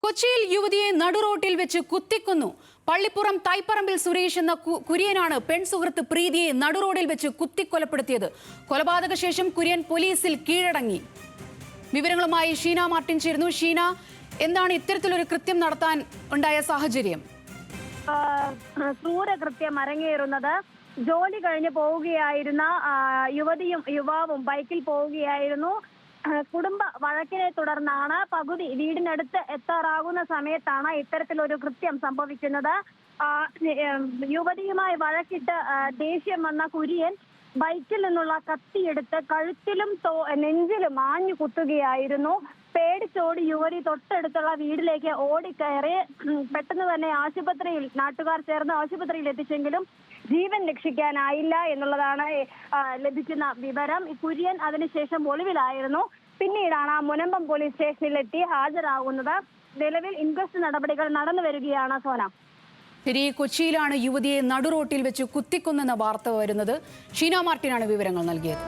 കൊച്ചിയിൽ യുവതിയെ നടുറോട്ടിൽ വെച്ച് കുത്തിക്കൊന്നു. പള്ളിപ്പുറം തൈപ്പറമ്പിൽ സുരേഷ് എന്ന കുര്യനാണ് പെൺസുഹൃത്ത് പ്രീതിയെ നടുറോഡിൽ വെച്ച് കുത്തിക്കൊലപ്പെടുത്തിയത്. കൊലപാതക ശേഷം കുര്യൻ പോലീസിൽ കീഴടങ്ങി. വിവരങ്ങളുമായി ഷീന മാർട്ടിൻ ചേരുന്നു. ഷീന, എന്താണ് ഇത്തരത്തിലൊരു കൃത്യം നടത്താൻ ഉണ്ടായ സാഹചര്യം? ക്രൂരകൃത്യം അരങ്ങേറുന്നത് ജോലി കഴിഞ്ഞ് പോവുകയായിരുന്ന യുവതിയും യുവാവും ബൈക്കിൽ പോവുകയായിരുന്നു. കുടുംബ വഴക്കിനെ തുടർന്നാണ് പകുതി വീടിനടുത്ത് എത്താറാകുന്ന സമയത്താണ് ഇത്തരത്തിലൊരു കൃത്യം സംഭവിക്കുന്നത്. യുവതിയുമായി വഴക്കിട്ട് ദേഷ്യം വന്ന കുര്യൻ ബൈക്കിൽ നിന്നുള്ള കത്തിയെടുത്ത് കഴുത്തിലും നെഞ്ചിലും ആഞ്ഞു കുത്തുകയായിരുന്നു. പേടിച്ചോടി യുവതി തൊട്ടടുത്തുള്ള വീട്ടിലേക്ക് ഓടിക്കയറി പെട്ടെന്ന് തന്നെ നാട്ടുകാർ ചേർന്ന് ആശുപത്രിയിൽ എത്തിച്ചെങ്കിലും ജീവൻ രക്ഷിക്കാനായില്ല എന്നുള്ളതാണ് ലഭിക്കുന്ന വിവരം. കുര്യൻ അതിനുശേഷം ഒളിവിലായിരുന്നു. പിന്നീടാണ് മുനമ്പം പോലീസ് സ്റ്റേഷനിലെത്തി ഹാജരാകുന്നത്. നിലവിൽ ഇൻക്വസ്റ്റ് നടപടികൾ നടന്നു വരികയാണ്. സോന, കൊച്ചിയിലാണ് യുവതിയെ നടുറോട്ടിൽ വെച്ച് കുത്തിക്കൊന്നെന്ന വാർത്ത വരുന്നത്. ഷീന മാർട്ടിനാണ് വിവരങ്ങൾ നൽകിയത്.